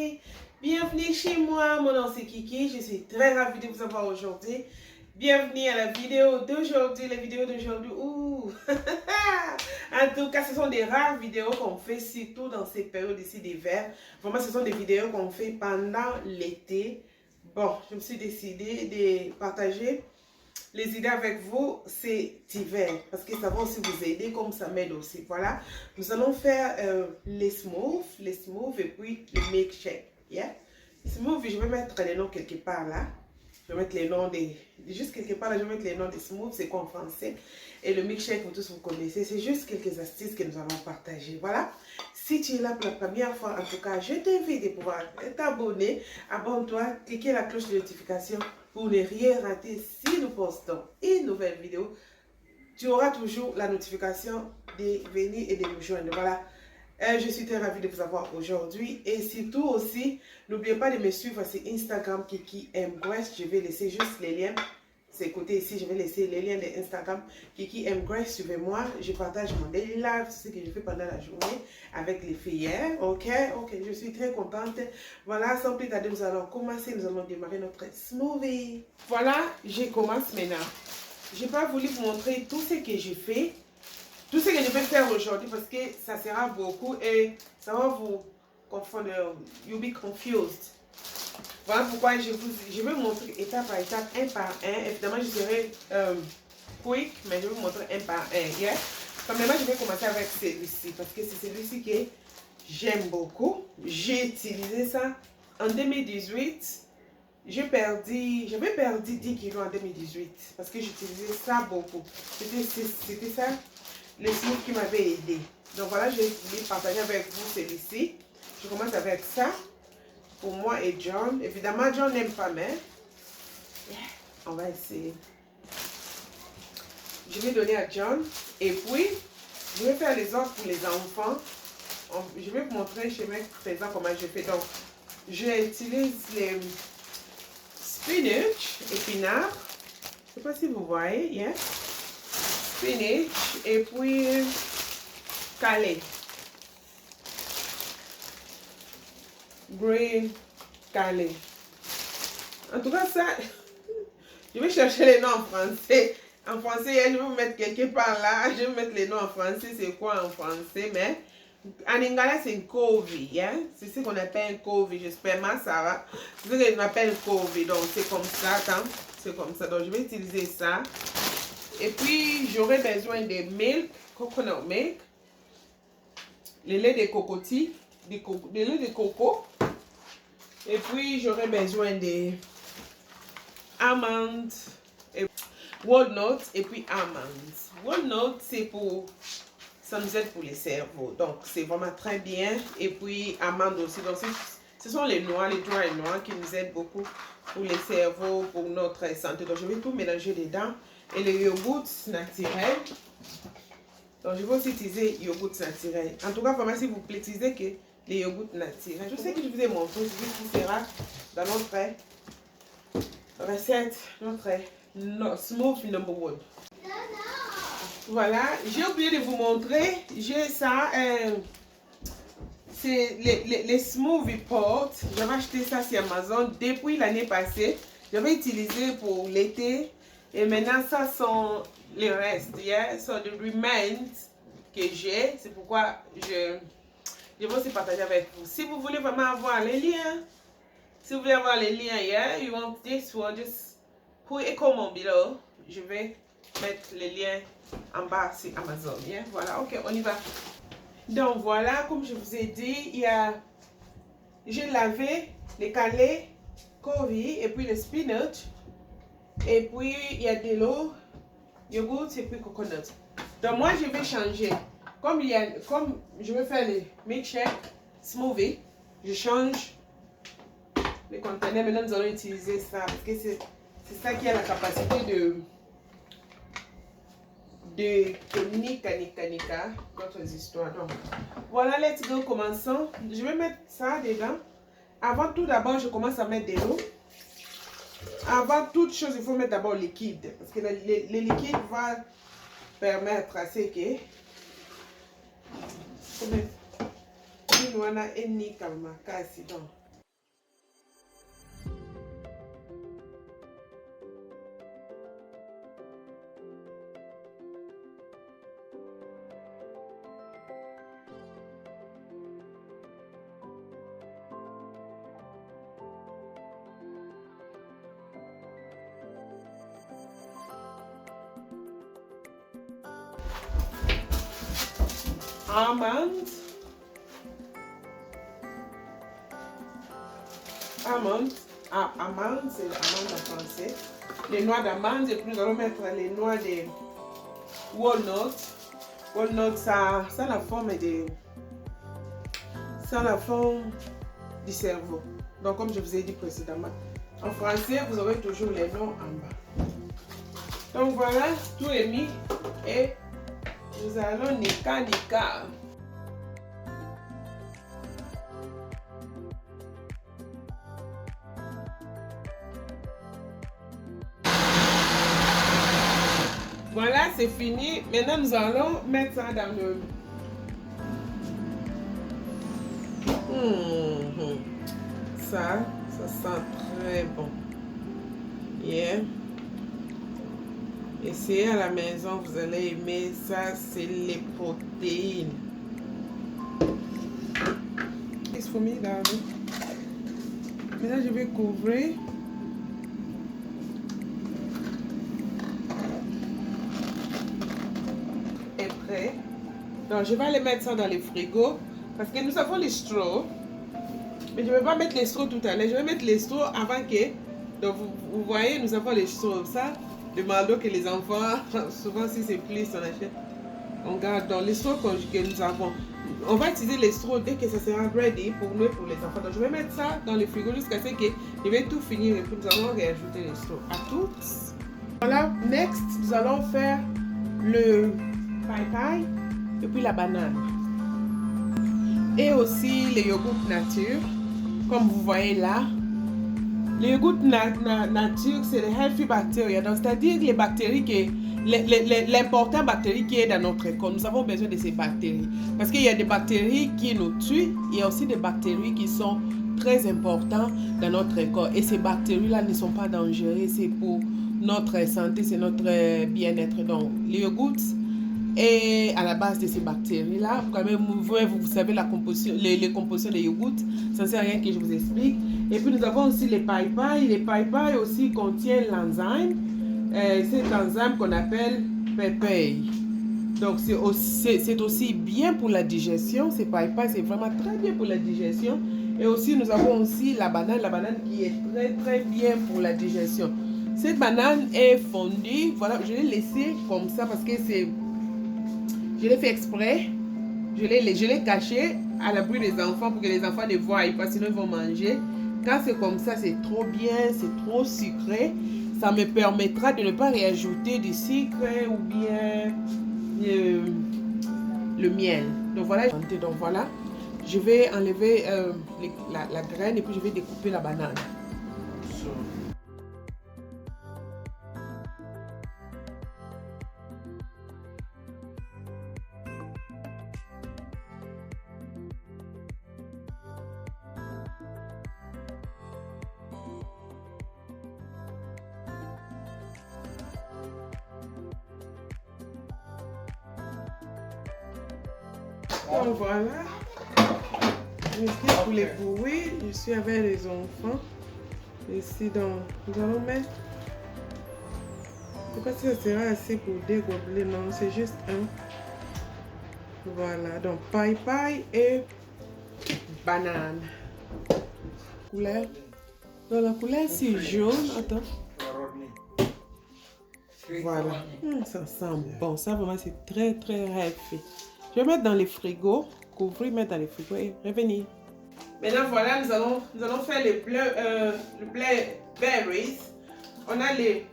amis, bienvenue chez moi, mon nom c'est Kiki, je suis très ravie de vous avoir aujourd'hui. Bienvenue à la vidéo d'aujourd'hui, ouh. En tout cas, ce sont des rares vidéos qu'on fait, surtout dans ces périodes ici d'hiver. Vraiment, ce sont des vidéos qu'on fait pendant l'été. Bon, je me suis décidée de partager les idées avec vous cet hiver, parce que ça va aussi vous aider comme ça m'aide aussi. Voilà, nous allons faire les smooths et puis le milkshake. Yeah? Smooth, je vais mettre les noms quelque part là. Je vais mettre les noms des... Juste quelque part là, je vais mettre les noms des smooths, c'est quoi en français. Et le milkshake, vous tous vous connaissez. C'est juste quelques astuces que nous allons partager. Voilà. Si tu es là pour la première fois, en tout cas, je t'invite de pouvoir t'abonner. Abonne-toi, cliquez la cloche de notification pour ne rien rater si nous postons une nouvelle vidéo. Tu auras toujours la notification de venir et de nous joindre. Voilà. Je suis très ravie de vous avoir aujourd'hui. Et surtout aussi, n'oubliez pas de me suivre sur Instagram Kiki Mgrace. Je vais laisser juste les liens. C'est côté ici, je vais laisser les liens de Instagram Kiki Mgrace. Suivez-moi. Je partage mon daily life, ce que je fais pendant la journée avec les filles hier. Ok, je suis très contente. Voilà, sans plus tarder, nous allons commencer. Nous allons démarrer notre smoothie. Voilà, je commence maintenant. Je n'ai pas voulu vous montrer tout ce que j'ai fait. Tout ce que je vais faire aujourd'hui parce que ça sera beaucoup et ça va vous confondre. You'll be confused. Voilà pourquoi je vais vous montrer étape par étape, un par un. Évidemment, je serai quick, mais je vais vous montrer un par un. Yeah? Premièrement, je vais commencer avec celui-ci parce que c'est celui-ci que j'aime beaucoup. J'ai utilisé ça en 2018. J'avais perdu 10 kilos en 2018 parce que j'utilisais ça beaucoup. C'était ça. Les smooths qui m'avaient aidé. Donc voilà, je vais partager avec vous celui-ci. Je commence avec ça. Pour moi et John. Évidemment, John n'aime pas, mais on va essayer. Je vais donner à John. Et puis, je vais faire les autres pour les enfants. Je vais vous montrer chez mes présents comment je fais. Donc, j'utilise les spinach, épinards. Je ne sais pas si vous voyez. Yeah. Spinach et puis calé. Green calé. En tout cas, ça, je vais chercher les noms en français. En français, je vais vous mettre quelque part là. Je vais mettre les noms en français. C'est quoi en français? Mais en anglais, c'est un kovi. Hein? C'est ce qu'on appelle un kovi. J'espère que ça va. C'est ce qu'on appelle un kovi. Donc, c'est comme ça. C'est comme ça. Donc, je vais utiliser ça. Et puis, j'aurai besoin de milk, coconut milk, le lait de cocotier, le lait de coco. Et puis, j'aurai besoin de amandes, walnuts et puis amandes. Walnuts, c'est pour, ça nous aide pour les cerveaux. Donc, c'est vraiment très bien. Et puis, amandes aussi. Donc, ce sont les noix, les dry noix qui nous aident beaucoup pour les cerveaux, pour notre santé. Donc, je vais tout mélanger dedans. Et le yogourt naturel. Donc, je vais aussi utiliser yogourt naturel. En tout cas, vraiment, s'il vous plaît, utilisez que les yogourts naturels. Je sais que je vous ai montré ce qui sera dans notre recette, notre smooth number one. Voilà, j'ai oublié de vous montrer. J'ai ça. C'est les smoothie pots. J'avais acheté ça sur Amazon depuis l'année passée. J'avais utilisé pour l'été. Et maintenant, ça sont les restes, yeah? So the remains que j'ai, c'est pourquoi je vais aussi partager avec vous. Si vous voulez vraiment avoir les liens, yeah, you want this one, just put a comment below. Je vais mettre les liens en bas sur Amazon, yeah? Voilà, ok, on y va. Donc voilà, comme je vous ai dit, j'ai lavé les calés, curry et puis le spinach. Et puis, il y a de l'eau, yogourt et puis coconut. Donc, moi, je vais changer. Comme je vais faire les milkshake, smoothie, je change les conteneurs. Maintenant, nous allons utiliser ça. Parce que c'est ça qui a la capacité de communiquer notre histoire. Donc, voilà, let's go, commençons. Je vais mettre ça dedans. Avant tout, d'abord, je commence à mettre de l'eau. Avant toute chose, il faut mettre d'abord le liquide. Parce que le liquide va permettre à ce que... Amandes. Amandes, c'est l'amande en français. Les noix d'amande, et puis nous allons mettre les noix de walnuts. Walnuts, ça a la forme du cerveau. Donc, comme je vous ai dit précédemment, en français, vous aurez toujours les noms en bas. Donc voilà, tout est mis et nous allons nika. Voilà, c'est fini. Maintenant, nous allons mettre ça dans le... Ça sent très bon. Yeah. Essayez à la maison, vous allez aimer. Ça, c'est les protéines. It's for me, darling. Maintenant, je vais couvrir. Et prêt. Donc, je vais aller mettre ça dans le frigo. Parce que nous avons les straws. Mais je ne vais pas mettre les straws tout à l'heure. Je vais mettre les straws avant que... Donc, vous voyez, nous avons les straws. Ça, le malheur que les enfants, souvent si c'est plus, on achète. On garde dans les straws que nous avons. On va utiliser les straws dès que ça sera ready pour nous et pour les enfants. Donc, je vais mettre ça dans le frigo jusqu'à ce que je vais tout finir. Et puis, nous allons réajouter les straws. À toutes. Voilà, next, nous allons faire le paille et puis la banane. Et aussi les yogourts nature. Comme vous voyez là, les yogourts nature, c'est les healthy bacteria. Donc, c'est-à-dire les bactéries l'important bactérie qui est dans notre corps. Nous avons besoin de ces bactéries. Parce qu'il y a des bactéries qui nous tuent. Il y a aussi des bactéries qui sont très importantes dans notre corps. Et ces bactéries-là ne sont pas dangereuses. C'est pour notre santé, c'est notre bien-être. Donc, les yogourts et à la base de ces bactéries-là, quand même, vous savez la composition, les compositions des yogourts, ça ne sert à rien que je vous explique. Et puis nous avons aussi les paille-paille. Les paille-paille aussi contiennent l'enzyme, cet enzyme qu'on appelle papaye. Donc c'est aussi bien pour la digestion. Ces paille-paille, c'est vraiment très bien pour la digestion. Et aussi nous avons aussi la banane qui est très très bien pour la digestion. Cette banane est fondue, voilà, je l'ai laissée comme ça parce que c'est... Je l'ai fait exprès, je l'ai caché à l'abri des enfants pour que les enfants ne voient pas, sinon ils vont manger. Quand c'est comme ça, c'est trop bien, c'est trop sucré. Ça me permettra de ne pas réajouter du sucre ou bien le miel. Donc voilà, je vais enlever la graine et puis je vais découper la banane. Donc voilà, je suis pour les bruits, je suis avec les enfants. Ici, donc, nous allons mettre, je ne sais pas si ça sera assez pour deux gobelets, non, c'est juste un. Voilà, donc paille et banane. Couleur, donc la couleur c'est jaune, attends. Voilà, ça sent bon, ça vraiment c'est très très raffiné. Je vais mettre dans les frigos, couvrir, mettre dans les frigos et revenir. Maintenant voilà, nous allons faire le berries. On a les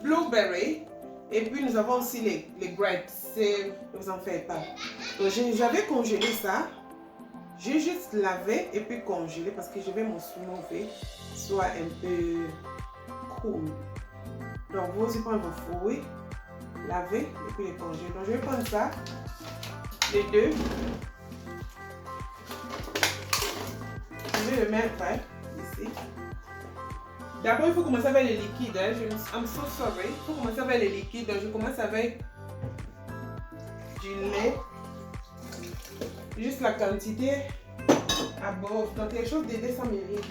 blueberries et puis nous avons aussi les grapes. Ne vous en faites pas. Donc j'avais congelé ça. J'ai juste lavé et puis congelé parce que je vais mon smoothie soit un peu cool. Donc vous aussi prenez vos fruits, laver et puis les congeler. Donc je vais prendre ça, les deux. Je vais le mettre ici. D'abord il faut commencer avec les liquides. Hein. I'm so sorry. Il faut commencer avec les liquides. Donc je commence avec du lait. Juste la quantité à bord. Donc quelque chose de 200 ml.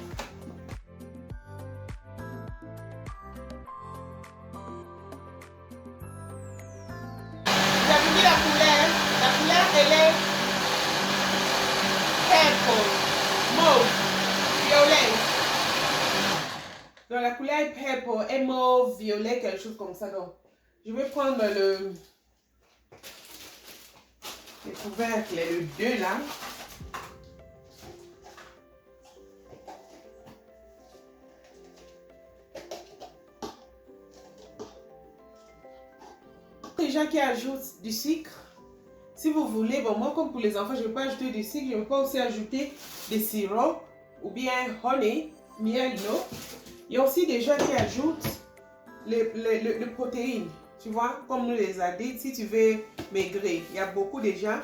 Donc la couleur est purple, est mauve, violet, quelque chose comme ça. Donc je vais prendre le couvercle, le 2 là. Les gens qui ajoutent du sucre, si vous voulez, bon moi comme pour les enfants, je ne vais pas ajouter du sucre, je ne vais pas aussi ajouter des sirops ou bien honey, miel, non. Il y a aussi des gens qui ajoutent les protéines, tu vois, comme nous les adultes, si tu veux maigrir. Il y a beaucoup de gens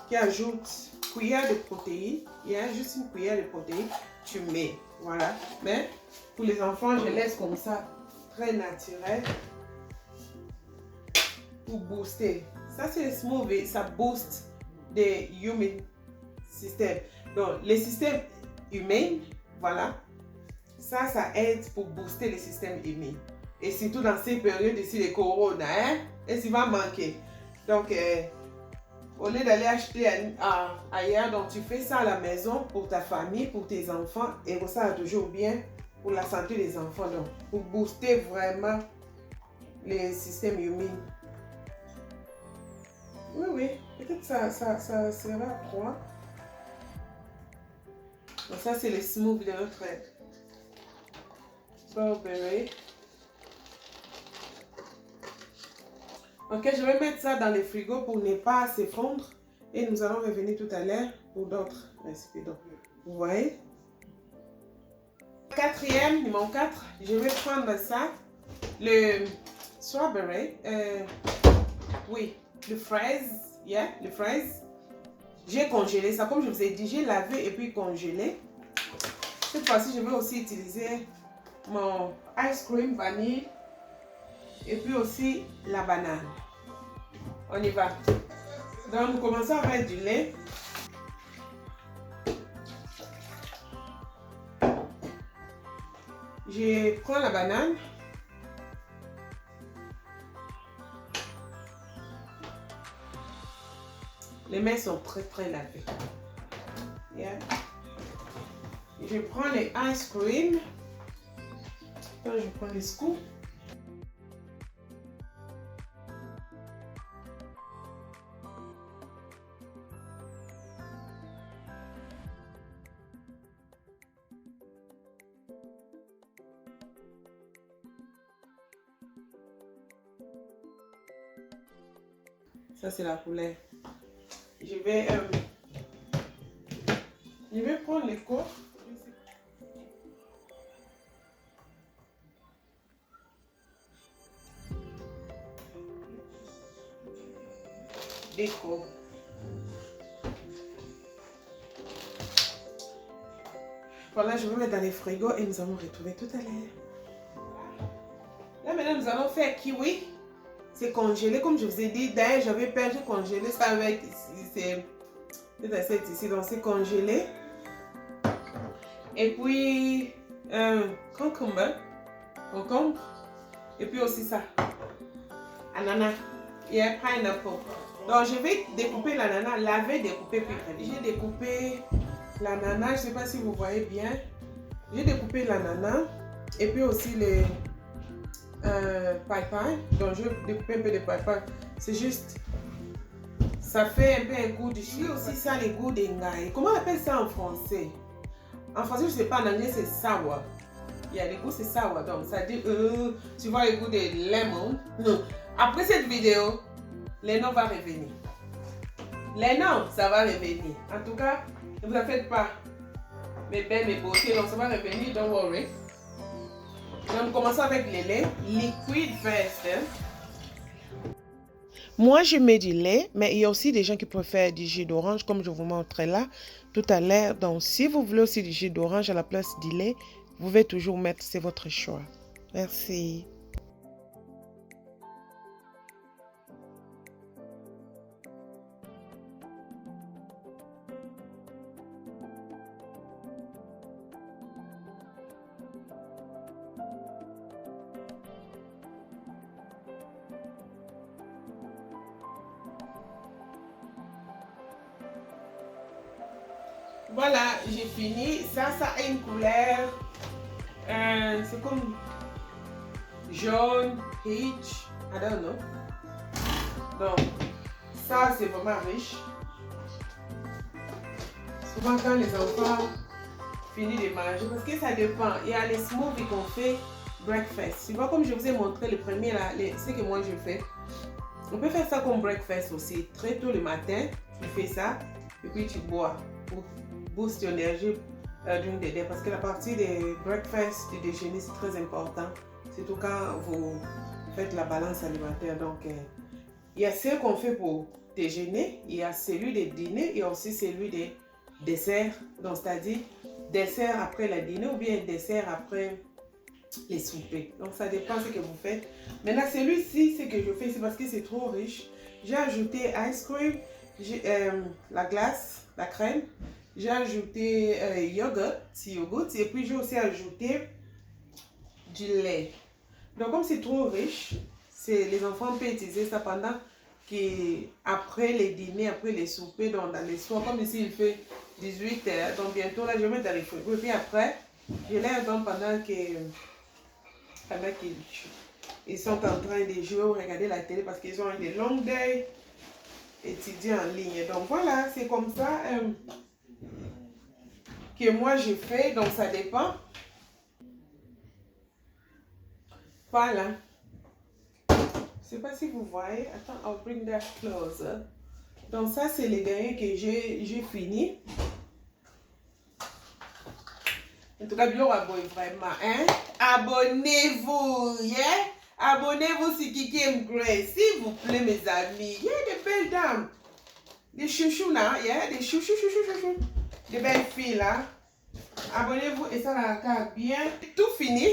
qui ajoutent cuillère de protéines, il y a juste une cuillère de protéines, tu mets, voilà. Mais pour les enfants, je laisse comme ça, très naturel. Pour booster. Ça, c'est le smoothie. Ça booste des human system. Donc, les systèmes humains, voilà. Ça aide pour booster le système humain. Et surtout dans ces périodes ici de corona, hein, et ça va manquer. Donc, au lieu d'aller acheter ailleurs, donc tu fais ça à la maison pour ta famille, pour tes enfants, et ça va toujours bien pour la santé des enfants. Donc, pour booster vraiment les systèmes humains. Oui, peut-être ça sera quoi. Donc ça, c'est le smoothie de notre Burberry. Ok, je vais mettre ça dans le frigo pour ne pas s'effondrer. Et nous allons revenir tout à l'heure pour d'autres recipes. Donc, vous voyez. Quatrième, numéro 4, je vais prendre ça. Le strawberry. Oui. Le fraise, le fraise. J'ai congelé ça, comme je vous ai dit, j'ai lavé et puis congelé. Cette fois-ci, je vais aussi utiliser mon ice cream vanille et puis aussi la banane. On y va. Donc, nous commençons avec du lait. Je prends la banane. Les mains sont très lavées. Yeah. Je prends les ice cream. Donc, je prends les scoops. Ça, c'est la couleur. Je vais prendre les cours. Déco. Voilà, je vais mettre dans les frigos et nous allons retrouver tout à l'heure. Là, maintenant, nous allons faire kiwi. C'est congelé, comme je vous ai dit. D'ailleurs, j'avais perdu congelé ça avec c'est ici, donc c'est congelé. Et puis, concombre. Et puis aussi ça. Ananas. Et un pineapple. Donc, je vais découper l'ananas, laver, découper, puis j'ai découpé l'ananas. Je ne sais pas si vous voyez bien. J'ai découpé l'ananas. Et puis aussi les paille. Donc, je vais découper un peu de paille. C'est juste, ça fait un peu un goût de chili aussi, ça les goûts d'engaï. Comment on appelle ça en français? En français, je ne sais pas, en anglais c'est sour. Il y a les goûts, c'est sour. Donc, ça dit, tu vois le goût de lemon. Après cette vidéo, les noms vont revenir. Les noms, ça va revenir. En tout cas, ne vous en faites pas. Mes belles, mes beautés, donc ça va revenir, don't worry. Donc, commençons avec le lait. Liquid first. Moi, je mets du lait, mais il y a aussi des gens qui préfèrent du jus d'orange, comme je vous montrais là tout à l'heure. Donc, si vous voulez aussi du jus d'orange à la place du lait, vous pouvez toujours mettre, c'est votre choix. Merci. Voilà, j'ai fini. Ça a une couleur C'est comme jaune, peach, I don't know. Donc, ça c'est vraiment riche. Souvent quand les enfants finissent de manger, parce que ça dépend. Il y a les smoothies qu'on fait breakfast. Tu vois, comme je vous ai montré le premier là, ce que moi je fais. On peut faire ça comme breakfast aussi. Très tôt le matin, tu fais ça et puis tu bois pour booster ton énergie d'une des. Parce que la partie des breakfast, du déjeuner, c'est très important. Surtout quand vous faites la balance alimentaire. Donc, il y a ce qu'on fait pour déjeuner, il y a celui de dîner et aussi celui de dessert. Donc, c'est-à-dire dessert après le dîner ou bien dessert après les soupers. Donc, ça dépend de ce que vous faites. Maintenant, celui-ci, ce que je fais, c'est parce que c'est trop riche. J'ai ajouté ice cream, la glace, la crème. J'ai ajouté yogourt, et puis j'ai aussi ajouté du lait. Donc, comme c'est trop riche, les enfants peuvent utiliser ça pendant après les dîners, après les soupers, donc dans les soirs, comme ici il fait 18h, donc bientôt là je vais mettre dans les frigos. Et puis après, je leur donne pendant qu'ils sont en train de jouer ou regarder la télé parce qu'ils ont des longs days étudiés en ligne. Donc voilà, c'est comme ça que moi je fais, donc ça dépend. Voilà. Je ne sais pas si vous voyez. Attends, I'll bring that closer. Donc ça, c'est les derniers que j'ai fini. En tout cas, bien abonnez vraiment. Hein? Abonnez-vous. Yeah? Abonnez-vous sur Kiki M. Grace. S'il vous plaît, mes amis. Il y a des belles dames. Des chouchous là. Yeah? Des chouchous. Des belles filles là. Abonnez-vous et ça la carte bien. Tout fini.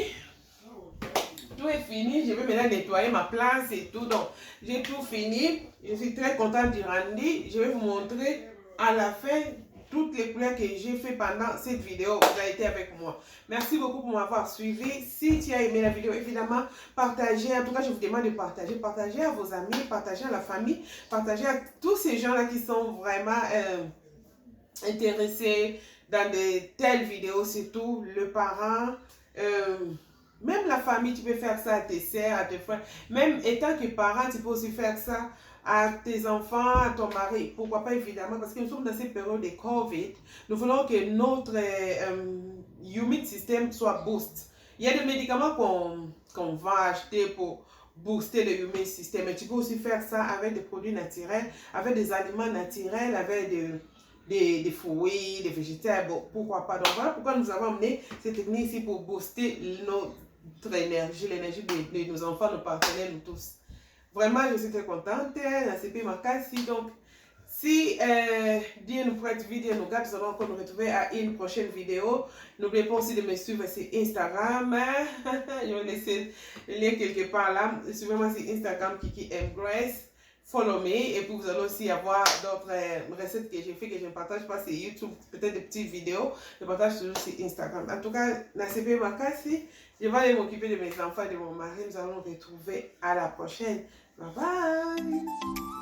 Tout est fini, je vais maintenant nettoyer ma place et tout. Donc, j'ai tout fini. Je suis très contente du rendu. Je vais vous montrer à la fin toutes les couleurs que j'ai fait pendant cette vidéo. Vous avez été avec moi. Merci beaucoup pour m'avoir suivi. Si tu as aimé la vidéo, évidemment, partagez. En tout cas, je vous demande de partager. Partagez à vos amis, partagez à la famille, partagez à tous ces gens-là qui sont vraiment intéressés dans de telles vidéos, surtout le parent. Même la famille, tu peux faire ça à tes sœurs, à tes frères. Même étant que parent, tu peux aussi faire ça à tes enfants, à ton mari. Pourquoi pas, évidemment, parce que nous sommes dans cette période de COVID. Nous voulons que notre immune system soit boost. Il y a des médicaments qu'on va acheter pour booster le immune system. Mais tu peux aussi faire ça avec des produits naturels, avec des aliments naturels, avec des fruits, des végétales, pourquoi pas. Donc voilà pourquoi nous avons amené cette technique ici pour booster notre énergie, l'énergie de nos enfants, nos partenaires, nous tous. Vraiment, je suis très contente. C'est ma casse. Donc, si Dieu nous prête vie, Dieu nous garde, nous allons encore nous retrouver à une prochaine vidéo. N'oubliez pas aussi de me suivre sur Instagram. Je vais laisser le lien quelque part là. Suivez-moi sur Instagram, Kiki M. Grace. Follow me, et puis vous allez aussi avoir d'autres recettes que j'ai fait, que je ne partage pas sur YouTube, peut-être des petites vidéos, je partage toujours sur Instagram. En tout cas, Nasebe Makasi, je vais aller m'occuper de mes enfants et de mon mari. Nous allons nous retrouver à la prochaine. Bye bye!